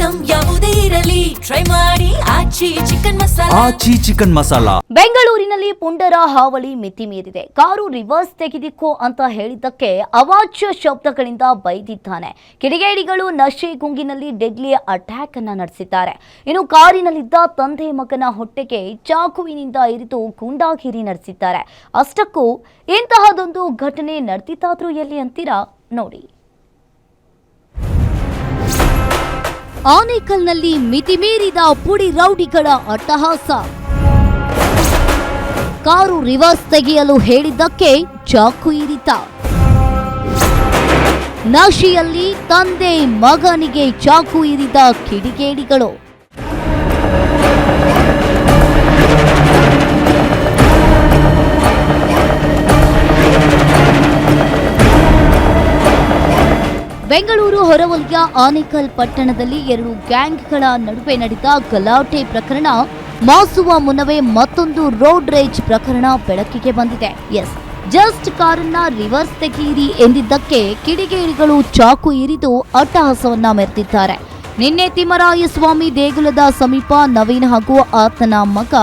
Item ಯಾವುದೇ ಇರಲಿ try ಮಾಡಿ ಆಚಿ ಚಿಕನ್ ಮಸಾಲಾ. ಬೆಂಗಳೂರಿನಲ್ಲಿ ಪುಂಡರ ಹಾವಳಿ ಮಿತಿ ಮೀರಿದೆ. ಕಾರು ರಿವರ್ಸ್ ತೆಗೆದಿಕ್ಕೋ ಅಂತ ಹೇಳಿದ್ದಕ್ಕೆ ಅವಾಚ್ಯ ಶಬ್ದಗಳಿಂದ ಬೈದಿದ್ದಾನೆ. ಕಿಡಿಗೇಡಿಗಳು ನಶೆ ಗುಂಗಿನಲ್ಲಿ ಡೆಡ್ಲಿ ಅಟ್ಯಾಕ್ ಅನ್ನ ನಡೆಸಿದ್ದಾರೆ. ಇನ್ನು ಕಾರಿನಲ್ಲಿದ್ದ ತಂದೆ ಮಗನ ಹೊಟ್ಟೆಗೆ ಚಾಕುವಿನಿಂದ ಇರಿದು ಗೂಂಡಾಗಿರಿ ನಡೆಸಿದ್ದಾರೆ. ಅಷ್ಟಕ್ಕೂ ಇಂತಹದೊಂದು ಘಟನೆ ನಡೆದಿತ್ತಾದ್ರೂ ಎಲ್ಲಿ ಅಂತೀರಾ ನೋಡಿ. ಆನೇಕಲ್ನಲ್ಲಿ ಮಿತಿಮೀರಿದ ಪುಡಿ ರೌಡಿಗಳ ಅಟ್ಟಹಾಸ. ಕಾರು ರಿವರ್ಸ್ ತೆಗೆಯಲು ಹೇಳಿದ್ದಕ್ಕೆ ಚಾಕು ಇರಿತ. ನಶೆಯಲ್ಲಿ ತಂದೆ ಮಗನಿಗೆ ಚಾಕು ಇರಿದ ಕಿಡಿಗೇಡಿಗಳು. ಬೆಂಗಳೂರು ಹೊರವಲಯ ಆನೇಕಲ್ ಪಟ್ಟಣದಲ್ಲಿ ಎರಡು ಗ್ಯಾಂಗ್ಗಳ ನಡುವೆ ನಡೆದ ಗಲಾಟೆ ಪ್ರಕರಣ ಮಾಸುವ ಮುನ್ನವೇ ಮತ್ತೊಂದು ರೋಡ್ ರೇಜ್ ಪ್ರಕರಣ ಬೆಳಕಿಗೆ ಬಂದಿದೆ. ಜಸ್ಟ್ ಕಾರನ್ನ ರಿವರ್ಸ್ ತೆಗೆಯಿರಿ ಎಂದಿದ್ದಕ್ಕೆ ಕಿಡಿಗೇಡಿಗಳು ಚಾಕು ಇರಿದು ಅಟ್ಟಹಾಸವನ್ನ ಮೆರೆದಿದ್ದಾರೆ. ನಿನ್ನೆ ತಿಮ್ಮರಾಯಸ್ವಾಮಿ ದೇಗುಲದ ಸಮೀಪ ನವೀನ್ ಹಾಗೂ ಆತನ ಮಗ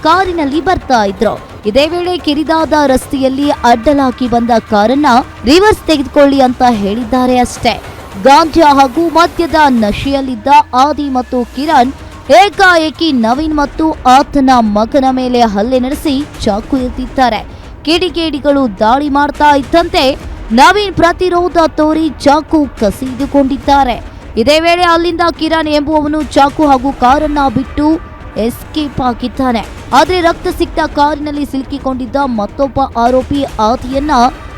ಕಾರಿನಲ್ಲಿ ಬರ್ತಾ ಇದ್ರು. ಇದೇ ವೇಳೆ ಕಿರಿದಾದ ರಸ್ತೆಯಲ್ಲಿ ಅಡ್ಡಲಾಗಿ ಬಂದ ಕಾರನ್ನ ರಿವರ್ಸ್ ತೆಗೆದುಕೊಳ್ಳಿ ಅಂತ ಹೇಳಿದ್ದಾರೆ ಅಷ್ಟೇ. ಗಾಂಜಾ ಹಾಗೂ ಮದ್ಯದ ನಶೆಯಲ್ಲಿದ್ದ ಆದಿ ಮತ್ತು ಕಿರಣ್ ಏಕಾಏಕಿ ನವೀನ್ ಮತ್ತು ಆತನ ಮಗನ ಮೇಲೆ ಹಲ್ಲೆ ನಡೆಸಿ ಚಾಕು ಇರಿದಿದ್ದಾರೆ. ಕಿಡಿಗೇಡಿಗಳು ದಾಳಿ ಮಾಡ್ತಾ ಇದ್ದಂತೆ ನವೀನ್ ಪ್ರತಿರೋಧ ತೋರಿ ಚಾಕು ಕಸಿದುಕೊಂಡಿದ್ದಾರೆ. ಇದೇ ವೇಳೆ ಅಲ್ಲಿಂದ ಕಿರಣ್ ಎಂಬುವವನು ಚಾಕು ಹಾಗೂ ಕಾರನ್ನ ಬಿಟ್ಟು ಎಸ್ಕೇಪ್ ಆಗಿದ್ದಾನೆ. ಆದರೆ ರಕ್ತ ಸಿಕ್ತ ಕಾರಿನಲ್ಲಿ ಸಿಲುಕಿಕೊಂಡಿದ್ದ ಮತ್ತೊಬ್ಬ ಆರೋಪಿ ಆದಿಯನ್ನ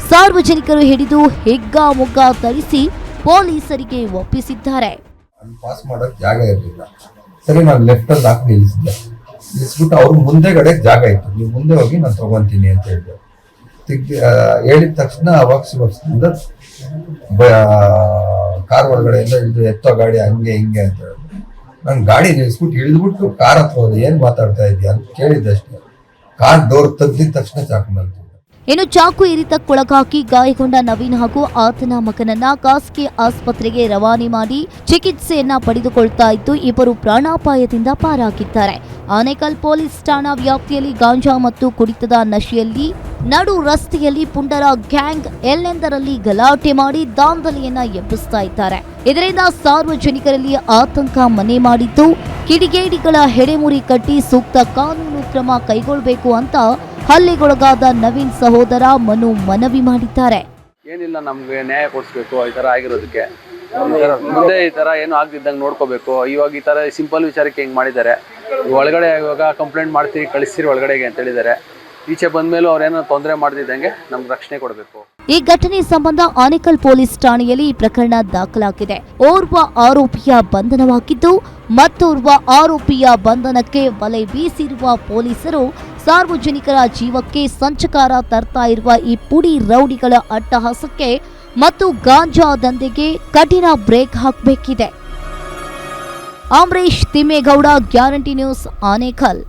ಸಾರ್ವಜನಿಕರು ಹಿಡಿದು ಹಿಗ್ಗಾಮುಗ್ಗ ಧರಿಸಿ ಪೊಲೀಸರಿಗೆ ಒಪ್ಪಿಸಿದ್ದಾರೆ. ಪಾಸ್ ಮಾಡೋಕೆ ಜಾಗ ಇರಲಿಲ್ಲ. ಸರಿ, ನಾನು ಲೆಫ್ಟ್ ಅಲ್ಲಿ ಹಾಕಿ ನಿಲ್ಲಿಸ್ಬಿಟ್ಟು ಅವ್ರ ಮುಂದೆಗಡೆ ಜಾಗ ಇತ್ತು, ನೀವು ಮುಂದೆ ಹೋಗಿ ನಾನು ತಗೊಂತೀನಿ ಅಂತ ಹೇಳಿದೆ. ಹೇಳಿದ ತಕ್ಷಣ ಅವಾಕ್ಸಿಂದ ಕಾರ್ ಒಳಗಡೆಯಿಂದ ಇದು ಎತ್ತೋ ಗಾಡಿ ಹಂಗೆ ಹಿಂಗೆ ಅಂತ ಹೇಳಿದ್ರು. ನಾನು ಗಾಡಿ ನಿಲ್ಲಿಸ್ಬಿಟ್ಟು ಇಳಿದ್ಬಿಟ್ಟು ಕಾರ್ ಹತ್ರ ಹೋದೆ. ಏನ್ ಮಾತಾಡ್ತಾ ಇದೀಯ ಅಂತ ಕೇಳಿದ್ದಷ್ಟೇ. ಕಾರ್ ಡೋರ್ ತೆಗ್ದಿದ ತಕ್ಷಣ ಚಾಕು ಬಂತು. ಇನ್ನು ಚಾಕು ಇರಿತಕ್ಕೊಳಗಾಗಿ ಗಾಯಗೊಂಡ ನವೀನ್ ಹಾಗೂ ಆತನ ಮಗನನ್ನ ಖಾಸಗಿ ಆಸ್ಪತ್ರೆಗೆ ರವಾನೆ ಮಾಡಿ ಚಿಕಿತ್ಸೆಯನ್ನ ಪಡೆದುಕೊಳ್ತಾ ಇದ್ದು ಇಬ್ಬರು ಪ್ರಾಣಾಪಾಯದಿಂದ ಪಾರಾಗಿದ್ದಾರೆ. ಆನೇಕಲ್ ಪೊಲೀಸ್ ಠಾಣಾ ವ್ಯಾಪ್ತಿಯಲ್ಲಿ ಗಾಂಜಾ ಮತ್ತು ಕುಡಿತದ ನಶೆಯಲ್ಲಿ ನಡು ರಸ್ತೆಯಲ್ಲಿ ಪುಂಡರ ಗ್ಯಾಂಗ್ ಎಲ್ಲೆಂದರಲ್ಲಿ ಗಲಾಟೆ ಮಾಡಿ ದಾಂಧಲೆಯನ್ನ ಎಬ್ಬಿಸ್ತಾ ಇದ್ದಾರೆ. ಇದರಿಂದ ಸಾರ್ವಜನಿಕರಲ್ಲಿ ಆತಂಕ ಮನೆ ಮಾಡಿದ್ದು ಕಿಡಿಗೇಡಿಗಳ ಹೆಡೆಮುರಿ ಕಟ್ಟಿ ಸೂಕ್ತ ಕಾನೂನು ಕ್ರಮ ಕೈಗೊಳ್ಳಬೇಕು ಅಂತ ಹಲ್ಲೆಗೊಳಗಾದ ನವೀನ್ ಸಹೋದರ ಮನು ಮನವಿ ಮಾಡಿದ್ದಾರೆ. ಏನಿಲ್ಲ, ನಮ್ಗೆ ನ್ಯಾಯ ಕೊಡಿಸ್ಬೇಕು. ಈ ತರ ಆಗಿರೋದಕ್ಕೆ ಮುಂದೆ ಈ ತರ ಏನು ಆಗದಿದ್ದಂಗೆ ನೋಡ್ಕೋಬೇಕು. ಇವಾಗ ಈ ತರ ಸಿಂಪಲ್ ವಿಚಾರಕ್ಕೆ ಹೆಂಗ್ ಮಾಡಿದ್ದಾರೆ. ಒಳಗಡೆ ಇವಾಗ ಕಂಪ್ಲೇಂಟ್ ಮಾಡ್ತೀವಿ, ಕಳಿಸ್ತೀರಿ ಒಳಗಡೆಗೆ ಅಂತ ಹೇಳಿದ್ದಾರೆ. ಈಚೆ ಬಂದ್ಮೇಲೂ ಅವ್ರೇನೋ ತೊಂದರೆ ಮಾಡ್ತಿದ್ದಂಗೆ ನಮ್ಗೆ ರಕ್ಷಣೆ ಕೊಡಬೇಕು. ಈ ಘಟನೆ ಸಂಬಂಧ ಆನೇಕಲ್ ಪೊಲೀಸ್ ಠಾಣೆಯಲ್ಲಿ ಈ ಪ್ರಕರಣ ದಾಖಲಾಗಿದೆ. ಓರ್ವ ಆರೋಪಿಯ ಬಂಧನವಾಗಿದ್ದು ಮತ್ತೋರ್ವ ಆರೋಪಿಯ ಬಂಧನಕ್ಕೆ ಬಲೆ ಬೀಸಿರುವ ಪೊಲೀಸರು ಸಾರ್ವಜನಿಕರ ಜೀವಕ್ಕೆ ಸಂಚಕಾರ ತರ್ತಾ ಇರುವ ಈ ಪುಡಿ ರೌಡಿಗಳ ಅಟ್ಟಹಾಸಕ್ಕೆ ಮತ್ತು ಗಾಂಜಾ ದಂಧೆಗೆ ಕಠಿಣ ಬ್ರೇಕ್ ಹಾಕಬೇಕಿದೆ. Amaresh Thimmegowda, guarantee news, Anekal.